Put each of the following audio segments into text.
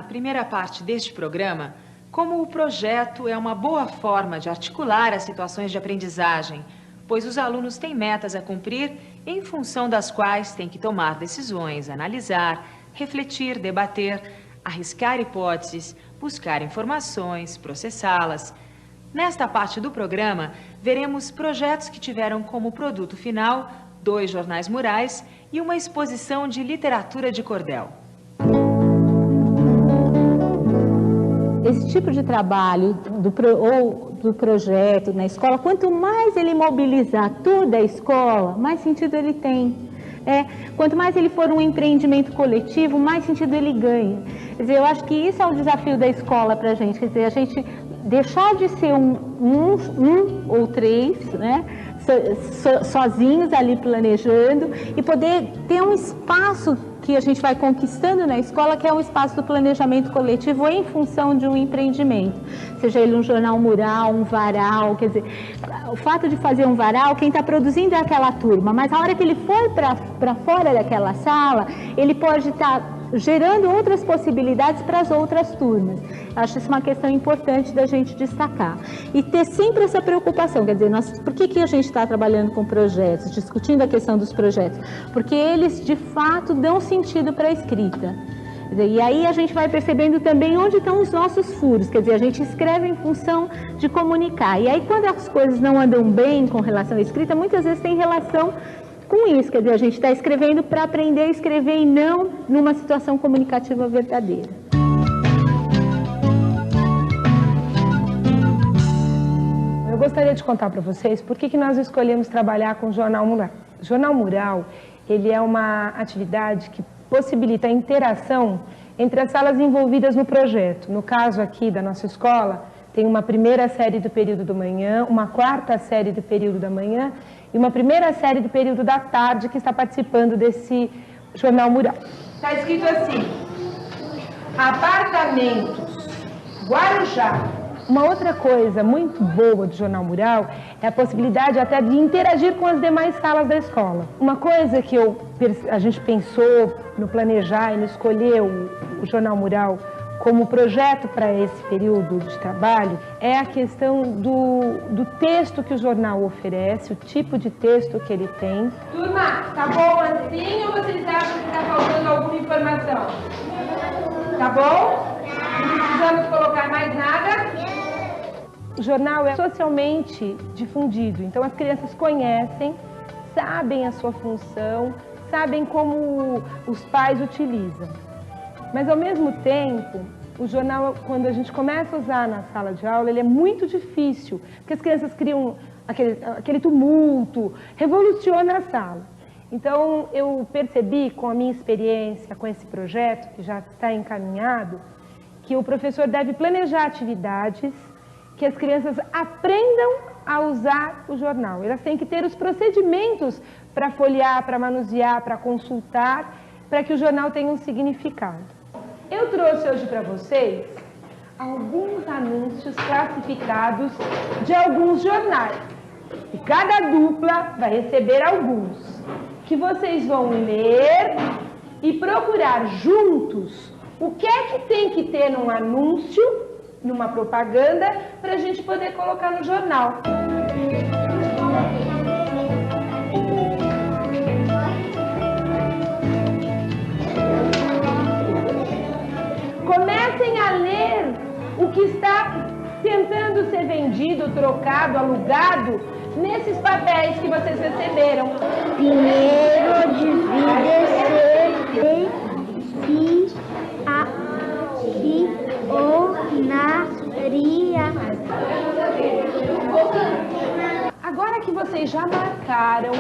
primeira parte deste programa como o projeto é uma boa forma de articular as situações de aprendizagem, pois os alunos têm metas a cumprir em função das quais têm que tomar decisões, analisar, refletir, debater, arriscar hipóteses, buscar informações, processá-las. Nesta parte do programa, veremos projetos que tiveram como produto final 2 jornais murais e uma exposição de literatura de cordel. Esse tipo de trabalho do projeto na escola, quanto mais ele mobilizar toda a escola, mais sentido ele tem. Quanto mais ele for um empreendimento coletivo, mais sentido ele ganha. Quer dizer, eu acho que isso é o desafio da escola para a gente. Quer dizer, a gente deixar de ser um ou 3, né, sozinhos ali planejando, e poder ter um espaço que a gente vai conquistando na escola, que é um espaço do planejamento coletivo em função de um empreendimento. Seja ele um jornal mural, um varal, quer dizer, o fato de fazer um varal, quem está produzindo é aquela turma, mas a hora que ele for para fora daquela sala, ele pode estar gerando outras possibilidades para as outras turmas. Acho isso uma questão importante da gente destacar. E ter sempre essa preocupação, quer dizer, por que a gente está trabalhando com projetos, discutindo a questão dos projetos? Porque eles, de fato, dão sentido para a escrita. E aí a gente vai percebendo também onde estão os nossos furos, quer dizer, a gente escreve em função de comunicar. E aí quando as coisas não andam bem com relação à escrita, muitas vezes tem relação com isso, quer dizer, a gente está escrevendo para aprender a escrever e não numa situação comunicativa verdadeira. Eu gostaria de contar para vocês por que nós escolhemos trabalhar com o Jornal Mural. O Jornal Mural, ele é uma atividade que possibilita a interação entre as salas envolvidas no projeto. No caso aqui da nossa escola, tem uma primeira série do período da manhã, uma quarta série do período da manhã e uma primeira série do período da tarde que está participando desse Jornal Mural. Está escrito assim: apartamentos, Guarujá. Uma outra coisa muito boa do Jornal Mural é a possibilidade até de interagir com as demais salas da escola. Uma coisa que a gente pensou no planejar e no escolher o Jornal Mural como projeto para esse período de trabalho é a questão do texto que o jornal oferece, o tipo de texto que ele tem. Turma, tá bom assim ou vocês acham que está faltando alguma informação? Tá bom? Não precisamos colocar mais nada? O jornal é socialmente difundido, então as crianças conhecem, sabem a sua função, sabem como os pais utilizam. Mas, ao mesmo tempo, o jornal, quando a gente começa a usar na sala de aula, ele é muito difícil, porque as crianças criam aquele tumulto, revoluciona a sala. Então, eu percebi, com a minha experiência com esse projeto, que já está encaminhado, que o professor deve planejar atividades que as crianças aprendam a usar o jornal. Elas têm que ter os procedimentos para folhear, para manusear, para consultar, para que o jornal tenha um significado. Eu trouxe hoje para vocês alguns anúncios classificados de alguns jornais. E cada dupla vai receber alguns, que vocês vão ler e procurar juntos o que é que tem que ter num anúncio, numa propaganda, para a gente poder colocar no jornal. Comecem a ler o que está tentando ser vendido, trocado, alugado, nesses papéis que vocês receberam. Dinheiro de Agora que vocês já marcaram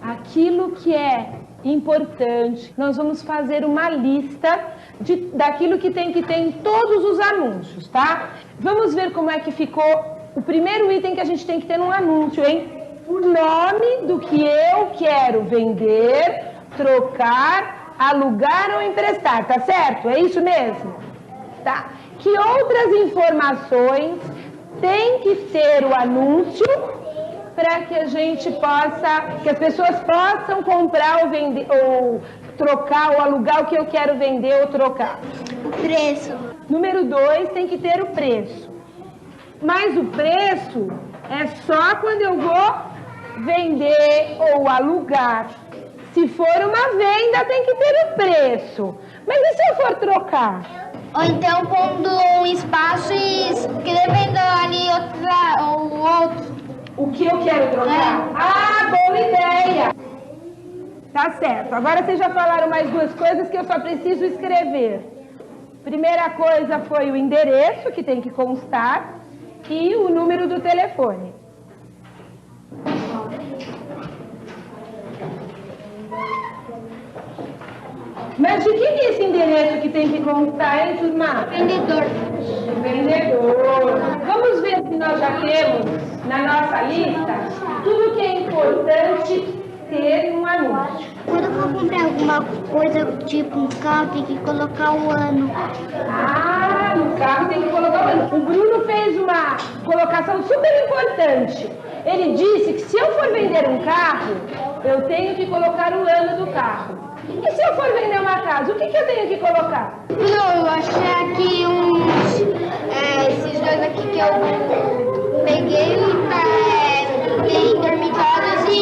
aquilo que é importante, nós vamos fazer uma lista daquilo que tem que ter em todos os anúncios, tá? Vamos ver como é que ficou o primeiro item que a gente tem que ter num anúncio, hein? O nome do que eu quero vender, trocar, alugar ou emprestar, tá certo? É isso mesmo? Tá. Que outras informações tem que ter o anúncio para que a gente possa, que as pessoas possam comprar ou vender, ou trocar, ou alugar o que eu quero vender ou trocar? O preço. Número 2, tem que ter o preço. Mas o preço é só quando eu vou vender ou alugar. Se for uma venda, tem que ter o preço. Mas e se eu for trocar? Ou então pondo um espaço e escrevendo ali o outro. O que eu quero trocar? Ah, boa ideia! Tá certo. Agora vocês já falaram mais duas coisas que eu só preciso escrever. Primeira coisa foi o endereço, que tem que constar, e o número do telefone. Mas de quem é esse endereço que tem que constar, hein, turma? Vendedor. Vendedor. Vamos ver se nós já temos na nossa lista tudo que é importante ter um anúncio. Quando eu vou comprar alguma coisa, tipo um carro, tem que colocar o ano. Ah, no carro tem que colocar o ano. O Bruno fez uma colocação super importante. Ele disse que se eu for vender um carro, eu tenho que colocar o ano do carro. E se eu for vender uma casa, o que eu tenho que colocar? Não, eu achei aqui esses dois aqui que eu peguei, tem dormitórios e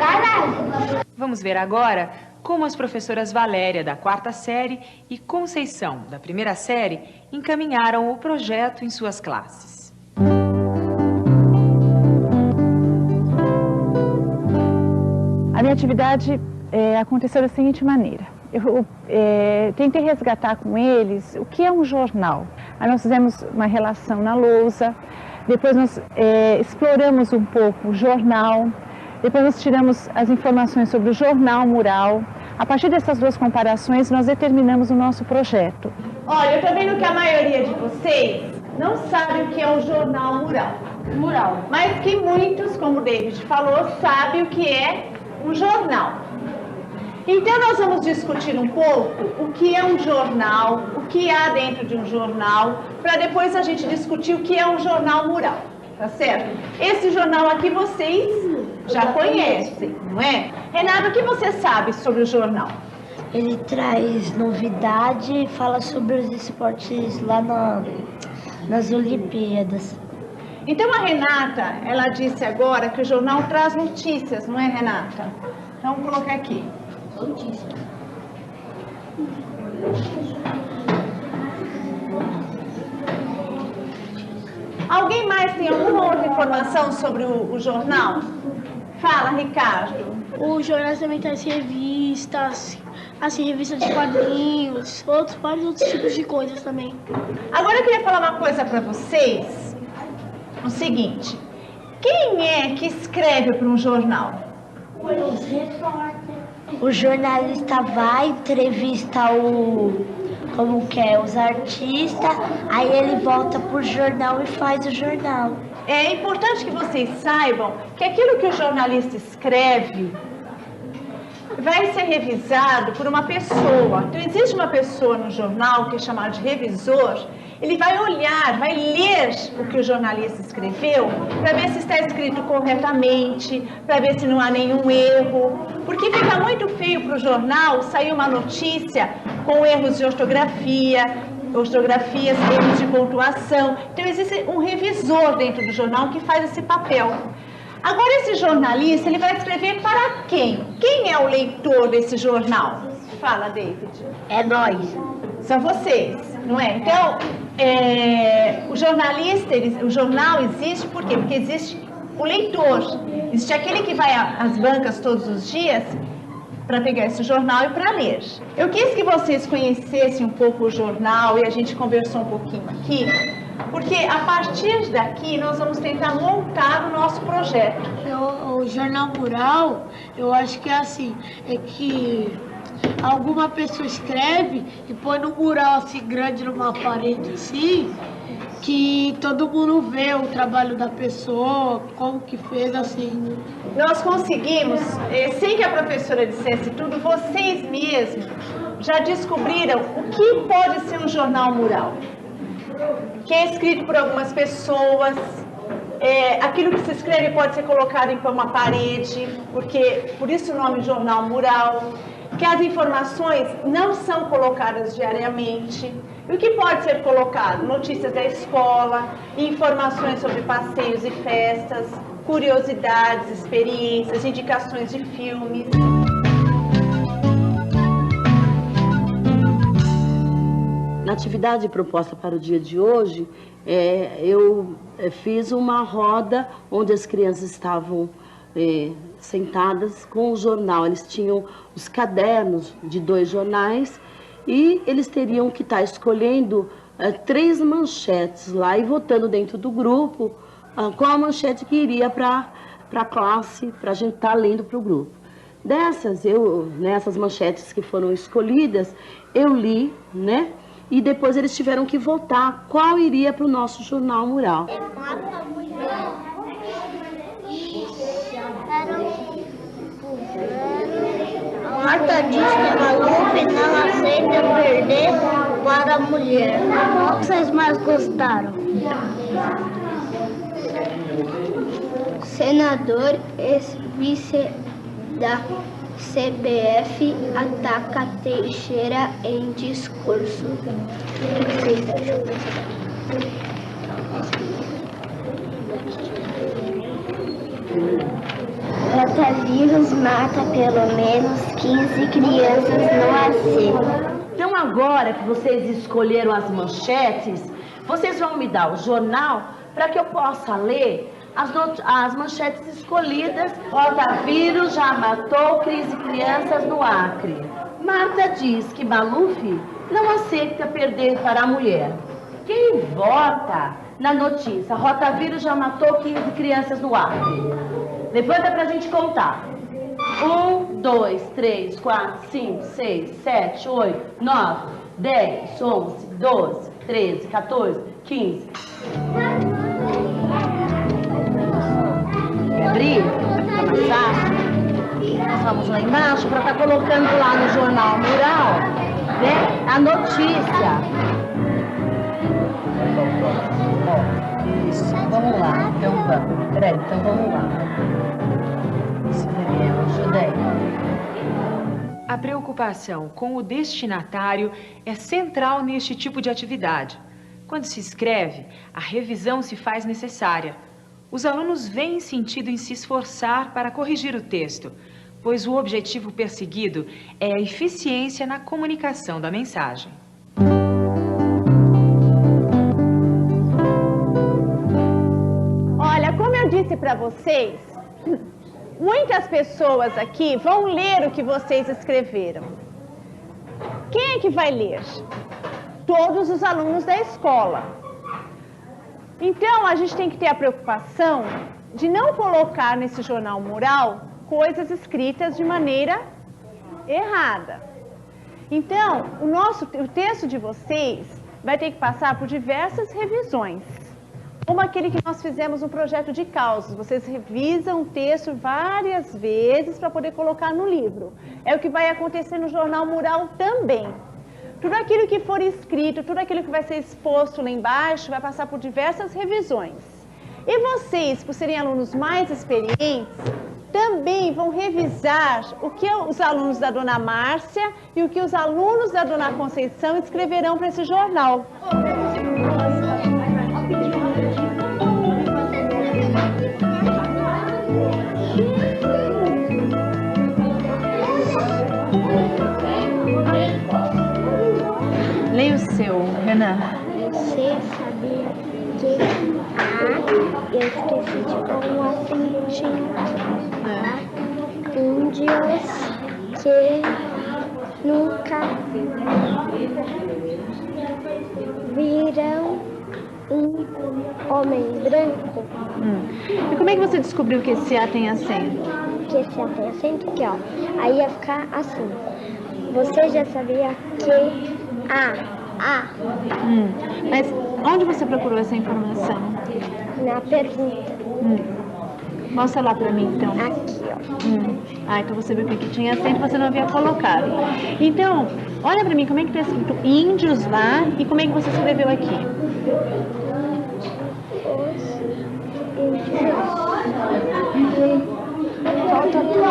garagem. Vamos ver agora como as professoras Valéria, da 4ª série, e Conceição, da 1ª série, encaminharam o projeto em suas classes. A minha atividade aconteceu da seguinte maneira. Eu tentei resgatar com eles o que é um jornal. Aí nós fizemos uma relação na lousa, depois nós exploramos um pouco o jornal, depois nós tiramos as informações sobre o jornal mural. A partir dessas duas comparações, nós determinamos o nosso projeto. Olha, eu tô vendo que a maioria de vocês não sabe o que é um jornal mural. Mas que muitos, como o David falou, sabem o que é um jornal. Então, nós vamos discutir um pouco o que é um jornal, o que há dentro de um jornal, para depois a gente discutir o que é um jornal mural, tá certo? Esse jornal aqui vocês já conhecem, não é? Renato, o que você sabe sobre o jornal? Ele traz novidade e fala sobre os esportes lá nas Olimpíadas. Então, a Renata, ela disse agora que o jornal traz notícias, não é, Renata? Então, vamos colocar aqui. Alguém mais tem alguma outra informação sobre o jornal? Fala, Ricardo. O jornal também traz revistas, assim, revistas de quadrinhos, vários outros tipos de coisas também. Agora eu queria falar uma coisa para vocês. O seguinte, quem é que escreve para um jornal? O jornalista vai, entrevista os artistas, aí ele volta pro jornal e faz o jornal. É importante que vocês saibam que aquilo que o jornalista escreve vai ser revisado por uma pessoa. Então, existe uma pessoa no jornal que é chamada de revisor. Ele vai olhar, vai ler o que o jornalista escreveu para ver se está escrito corretamente, para ver se não há nenhum erro. Porque fica muito feio para o jornal sair uma notícia com erros de ortografias, erros de pontuação. Então, existe um revisor dentro do jornal que faz esse papel. Agora, esse jornalista, ele vai escrever para quem? Quem é o leitor desse jornal? Fala, David. É nós. São vocês, não é? Então, o jornal existe por quê? Porque existe o leitor. Existe aquele que vai às bancas todos os dias para pegar esse jornal e para ler. Eu quis que vocês conhecessem um pouco o jornal e a gente conversou um pouquinho aqui, porque a partir daqui nós vamos tentar montar o nosso projeto. O jornal mural, eu acho que é assim, é que alguma pessoa escreve e põe num mural assim grande numa parede assim, que todo mundo vê o trabalho da pessoa, como que fez assim. Nós conseguimos, sem que a professora dissesse tudo, vocês mesmos já descobriram o que pode ser um jornal mural. Que é escrito por algumas pessoas, aquilo que se escreve pode ser colocado em uma parede, porque por isso o nome jornal mural. que as informações não são colocadas diariamente. E o que pode ser colocado? Notícias da escola, informações sobre passeios e festas, curiosidades, experiências, indicações de filmes. Na atividade proposta para o dia de hoje, eu fiz uma roda onde as crianças estavam sentadas com o jornal. Eles tinham os cadernos de 2 jornais e eles teriam que estar escolhendo 3 manchetes lá e votando dentro do grupo qual a manchete que iria para a classe, para a gente estar lendo para o grupo. Nessas manchetes que foram escolhidas, eu li, né? E depois eles tiveram que votar qual iria para o nosso jornal mural. Marta diz que Maluf não aceita perder para a mulher. Qual vocês mais gostaram? Senador ex-vice da CBF ataca Teixeira em discurso. Rotavírus mata pelo menos 15 crianças no Brasil. Então agora que vocês escolheram as manchetes, vocês vão me dar o jornal para que eu possa ler as manchetes escolhidas. Rotavírus já matou 15 crianças no Acre. Marta diz que Maluf não aceita perder para a mulher. Quem vota na notícia Rotavírus já matou 15 crianças no Acre? Levanta pra gente contar. 1, 2, 3, 4, 5, 6, 7, 8, 9, 10, 11, 12, 13, 14, 15. Quer abrir? Fica mais fácil? Nós vamos lá embaixo para estar colocando lá no jornal mural, né, a notícia. Isso, vamos lá. Então vamos. Peraí, então vamos lá. Isso, Daniel, ajudei. A preocupação com o destinatário é central neste tipo de atividade. Quando se escreve, a revisão se faz necessária. Os alunos veem sentido em se esforçar para corrigir o texto, pois o objetivo perseguido é a eficiência na comunicação da mensagem. Olha, como eu disse para vocês, muitas pessoas aqui vão ler o que vocês escreveram. Quem é que vai ler? Todos os alunos da escola. Então, a gente tem que ter a preocupação de não colocar nesse jornal mural coisas escritas de maneira errada. Então, o texto de vocês vai ter que passar por diversas revisões. Como aquele que nós fizemos no projeto de causas. Vocês revisam o texto várias vezes para poder colocar no livro. É o que vai acontecer no jornal mural também. Tudo aquilo que for escrito, tudo aquilo que vai ser exposto lá embaixo, vai passar por diversas revisões. E vocês, por serem alunos mais experientes, também vão revisar o que os alunos da Dona Márcia e o que os alunos da Dona Conceição escreverão para esse jornal. Leia o seu, Renan. Você sabia que eu esqueci de pôr um acentinho. Índios que nunca viram um homem branco. E como é que você descobriu que esse A tem acento? Que esse A tem acento aqui, ó. Aí ia ficar assim. Você já sabia que Mas onde você procurou essa informação? na pergunta. Mostra lá pra mim, então. Aqui, ó. Então você viu que tinha acento e você não havia colocado. Então, olha pra mim, como é que tá escrito índios lá e como é que você escreveu aqui? Falta um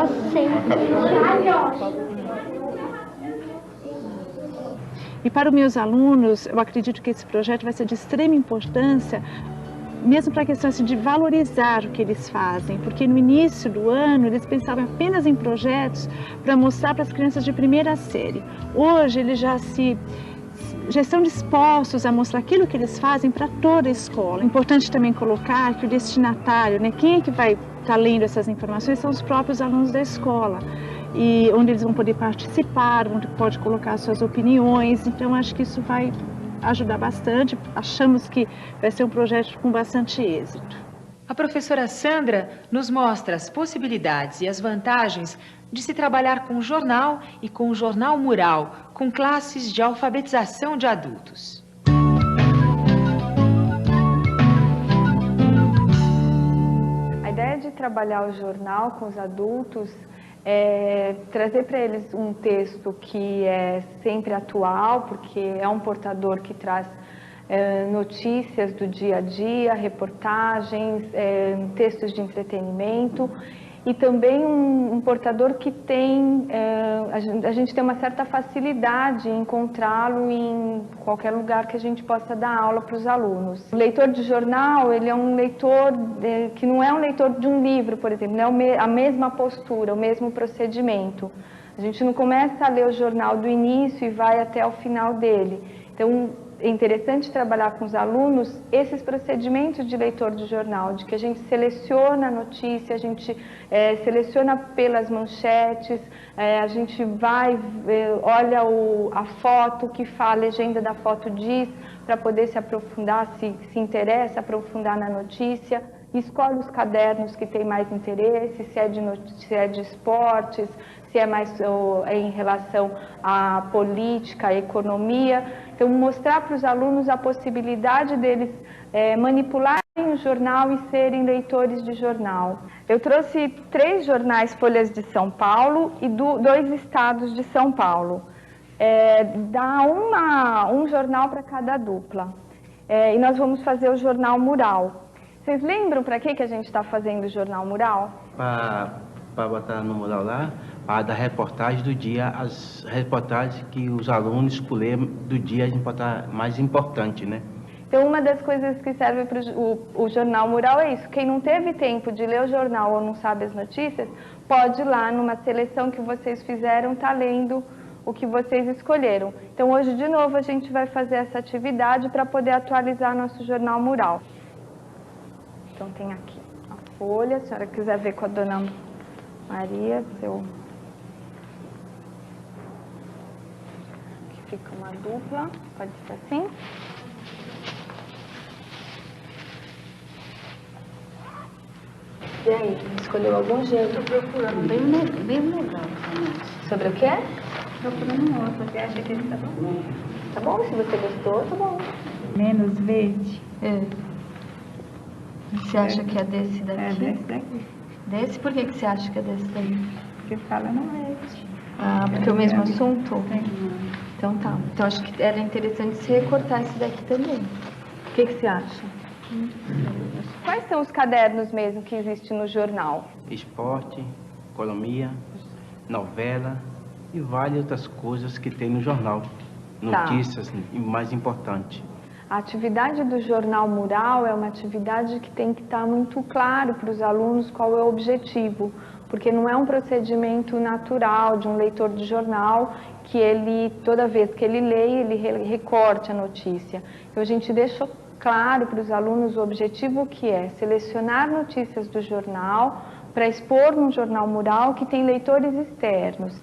acento. E para os meus alunos, eu acredito que esse projeto vai ser de extrema importância, mesmo para a questão assim, de valorizar o que eles fazem, porque no início do ano eles pensavam apenas em projetos para mostrar para as crianças de primeira série. Hoje eles já estão dispostos a mostrar aquilo que eles fazem para toda a escola. É importante também colocar que o destinatário, né, quem é que vai estar lendo essas informações, são os próprios alunos da escola, e onde eles vão poder participar, onde pode colocar suas opiniões. Então acho que isso vai ajudar bastante. Achamos que vai ser um projeto com bastante êxito. A professora Sandra nos mostra as possibilidades e as vantagens de se trabalhar com o jornal e com o jornal mural, com classes de alfabetização de adultos. A ideia de trabalhar o jornal com os adultos é trazer para eles um texto que é sempre atual, porque é um portador que traz notícias do dia a dia, reportagens, textos de entretenimento, e também um portador que tem, a gente tem uma certa facilidade em encontrá-lo em qualquer lugar que a gente possa dar aula para os alunos. O leitor de jornal, ele é um leitor que não é um leitor de um livro, por exemplo, não é a mesma postura, o mesmo procedimento. A gente não começa a ler o jornal do início e vai até o final dele. Então, é interessante trabalhar com os alunos esses procedimentos de leitor de jornal, de que a gente seleciona a notícia, a gente seleciona pelas manchetes, a gente vai, olha a foto, o que a legenda da foto diz, para poder se aprofundar, se interessa aprofundar na notícia. Escolhe os cadernos que tem mais interesse, se é de esportes, se é mais em relação à política, à economia. Então, mostrar para os alunos a possibilidade deles manipularem o jornal e serem leitores de jornal. Eu trouxe 3 jornais Folhas de São Paulo e 2 estados de São Paulo. Dá um jornal para cada dupla. E nós vamos fazer o jornal mural. Vocês lembram para que a gente está fazendo o jornal mural? Para botar no mural lá, para dar reportagem do dia, as reportagens que os alunos escolheram do dia, a gente botar mais importante, né? Então, uma das coisas que serve para o jornal mural é isso. Quem não teve tempo de ler o jornal ou não sabe as notícias, pode ir lá numa seleção que vocês fizeram, tá lendo o que vocês escolheram. Então, hoje, de novo, a gente vai fazer essa atividade para poder atualizar nosso jornal mural. Então, tem aqui a folha, se a senhora quiser ver com a dona Maria, aqui fica uma dupla, pode ser assim. E aí, escolheu algum jeito? Estou procurando bem legal também. Sobre o quê? Procurando um outro, você acha que ele tá bom? Tá bom, se você gostou, tá bom. Menos verde? Você acha que é desse daqui? É desse daqui. Desse? Por que você acha que é desse daí? Porque fala no verde. Ah, porque é o mesmo assunto? Tem. Então tá. Então acho que era interessante se recortar esse daqui também. O que você acha? Quais são os cadernos mesmo que existem no jornal? Esporte, economia, novela e várias outras coisas que tem no jornal. Notícias, e mais importante. A atividade do jornal mural é uma atividade que tem que estar muito claro para os alunos qual é o objetivo, porque não é um procedimento natural de um leitor de jornal que ele, toda vez que ele lê, ele recorte a notícia. Então a gente deixou claro para os alunos o objetivo que é selecionar notícias do jornal para expor num jornal mural que tem leitores externos.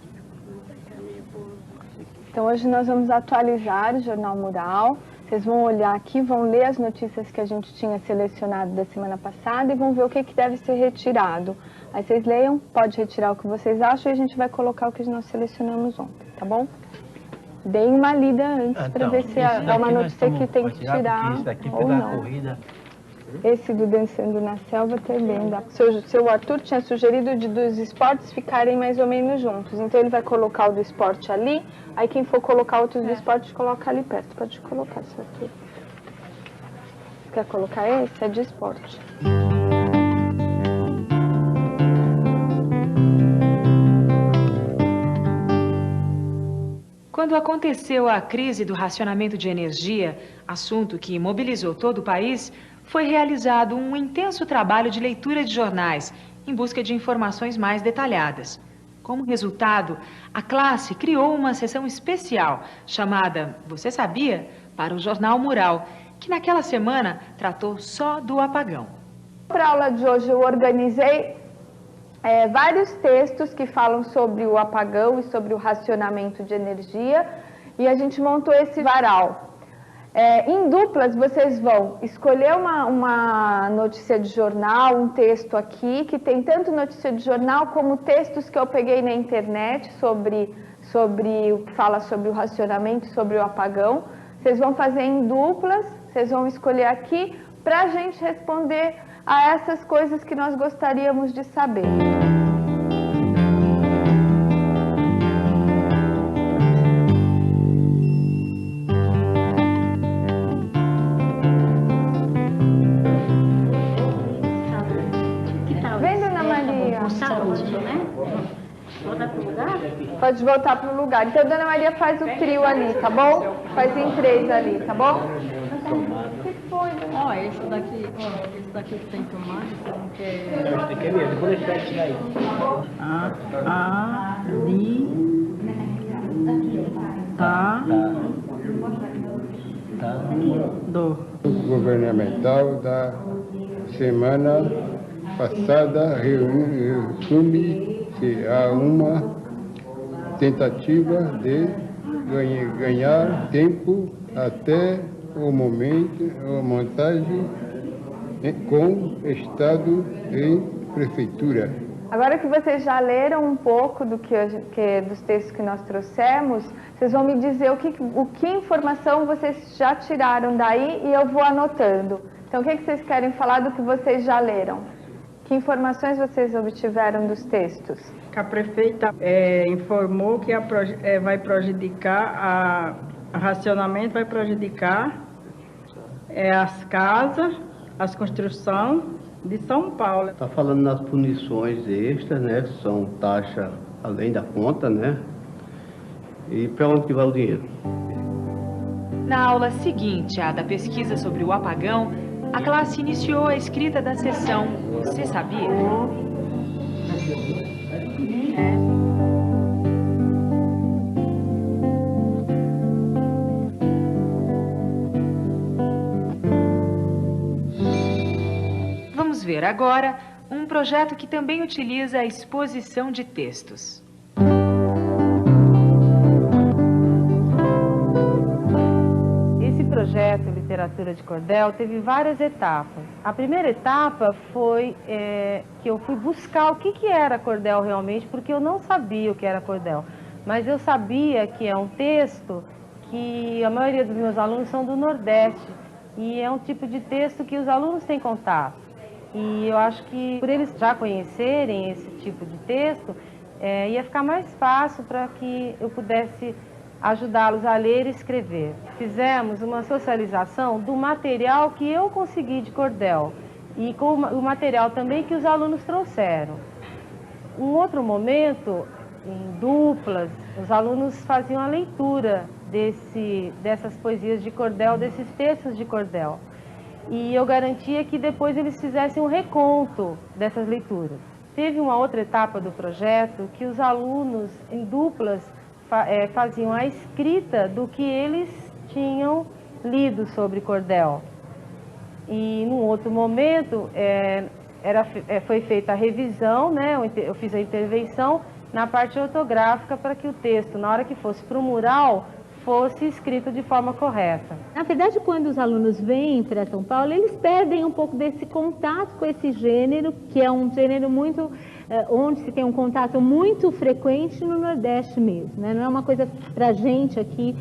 Então hoje nós vamos atualizar o jornal mural. Vocês vão olhar aqui, vão ler as notícias que a gente tinha selecionado da semana passada e vão ver o que deve ser retirado. Aí vocês leiam, pode retirar o que vocês acham e a gente vai colocar o que nós selecionamos ontem, tá bom? Deem uma lida antes para ver se é uma notícia que tem que tirar ou não. Corrida. Esse do Dançando na Selva também dá. Seu Arthur tinha sugerido dos esportes ficarem mais ou menos juntos. Então ele vai colocar o do esporte ali, aí quem for colocar outros do esporte, coloca ali perto. Pode colocar, seu Arthur. Quer colocar esse? É de esporte. Quando Quando aconteceu a crise do racionamento de energia, assunto que mobilizou todo o país, foi realizado um intenso trabalho de leitura de jornais, em busca de informações mais detalhadas. Como resultado, a classe criou uma sessão especial, chamada Você Sabia?, para o Jornal Mural, que naquela semana tratou só do apagão. Para a aula de hoje eu organizei vários textos que falam sobre o apagão e sobre o racionamento de energia, e a gente montou esse varal. Em duplas, vocês vão escolher uma notícia de jornal, um texto aqui, que tem tanto notícia de jornal como textos que eu peguei na internet sobre o que fala sobre o racionamento, sobre o apagão. Vocês vão fazer em duplas, vocês vão escolher aqui para a gente responder a essas coisas que nós gostaríamos de saber. Vem, Dona Maria. Pode voltar para o lugar. Então, Dona Maria faz o trio ali, tá bom? Faz em 3 ali, tá bom? O que foi? Ó, esse daqui que tem tomate, você não quer... Tem que ver, vou deixar tirar aí. Governamental da semana passada resume-se a uma tentativa de ganhar tempo até o momento, a montagem com Estado e Prefeitura. Agora que vocês já leram um pouco dos textos que nós trouxemos, vocês vão me dizer o que informação vocês já tiraram daí e eu vou anotando. Então, o que vocês querem falar do que vocês já leram? Que informações vocês obtiveram dos textos? Que a prefeita informou que vai prejudicar, o racionamento vai prejudicar as casas, as construções de São Paulo. Está falando nas punições extras, né? Que são taxa além da conta, né? E para onde que vai o dinheiro? Na aula seguinte, a da pesquisa sobre o apagão, a classe iniciou a escrita da sessão Você Sabia? Vamos ver agora um projeto que também utiliza a exposição de textos. Esse projeto Literatura de Cordel teve várias etapas. A primeira etapa foi que eu fui buscar o que era cordel realmente, porque eu não sabia o que era cordel. Mas eu sabia que é um texto que a maioria dos meus alunos são do Nordeste, e é um tipo de texto que os alunos têm contato. E eu acho que por eles já conhecerem esse tipo de texto, ia ficar mais fácil para que eu pudesse ajudá-los a ler e escrever. Fizemos uma socialização do material que eu consegui de cordel e com o material também que os alunos trouxeram. Um outro momento, em duplas, os alunos faziam a leitura dessas poesias de cordel, desses textos de cordel. E eu garantia que depois eles fizessem um reconto dessas leituras. Teve uma outra etapa do projeto que os alunos, em duplas, faziam a escrita do que eles tinham lido sobre cordel. E num outro momento foi feita a revisão, né? Eu fiz a intervenção na parte ortográfica para que o texto, na hora que fosse para o mural, fosse escrito de forma correta. Na verdade, quando os alunos vêm para São Paulo, eles perdem um pouco desse contato com esse gênero, que é um gênero muito, onde se tem um contato muito frequente no Nordeste mesmo, né? Não é uma coisa para a gente aqui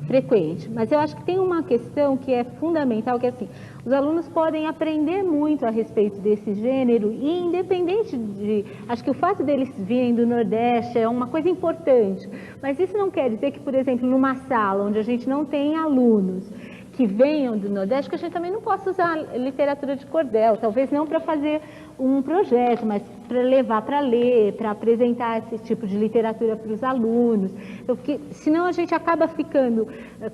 frequente. Mas eu acho que tem uma questão que é fundamental, que é assim, os alunos podem aprender muito a respeito desse gênero e independente de... Acho que o fato deles virem do Nordeste é uma coisa importante, mas isso não quer dizer que, por exemplo, numa sala onde a gente não tem alunos que venham do Nordeste, que a gente também não possa usar literatura de cordel, talvez não para fazer um projeto, mas para levar para ler, para apresentar esse tipo de literatura para os alunos. Porque senão a gente acaba ficando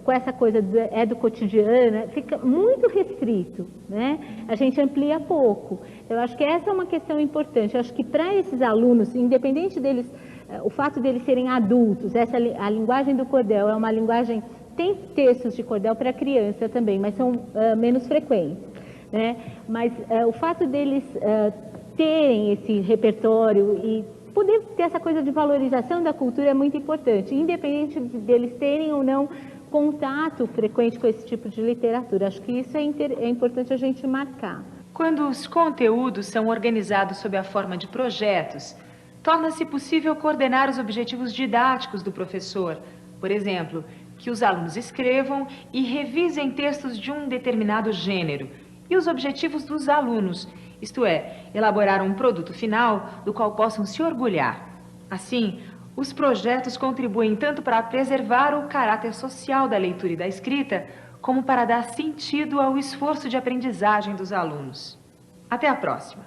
com essa coisa do cotidiano, fica muito restrito, né? A gente amplia pouco. Eu acho que essa é uma questão importante. Eu acho que para esses alunos, independente deles, o fato deles serem adultos, a linguagem do cordel é uma linguagem, tem textos de cordel para criança também, mas são menos frequentes, né? Mas o fato deles terem esse repertório e poder ter essa coisa de valorização da cultura é muito importante, independente deles terem ou não contato frequente com esse tipo de literatura. Acho que isso é importante a gente marcar. Quando os conteúdos são organizados sob a forma de projetos, torna-se possível coordenar os objetivos didáticos do professor. Por exemplo, que os alunos escrevam e revisem textos de um determinado gênero, e os objetivos dos alunos, isto é, elaborar um produto final do qual possam se orgulhar. Assim, os projetos contribuem tanto para preservar o caráter social da leitura e da escrita, como para dar sentido ao esforço de aprendizagem dos alunos. Até a próxima!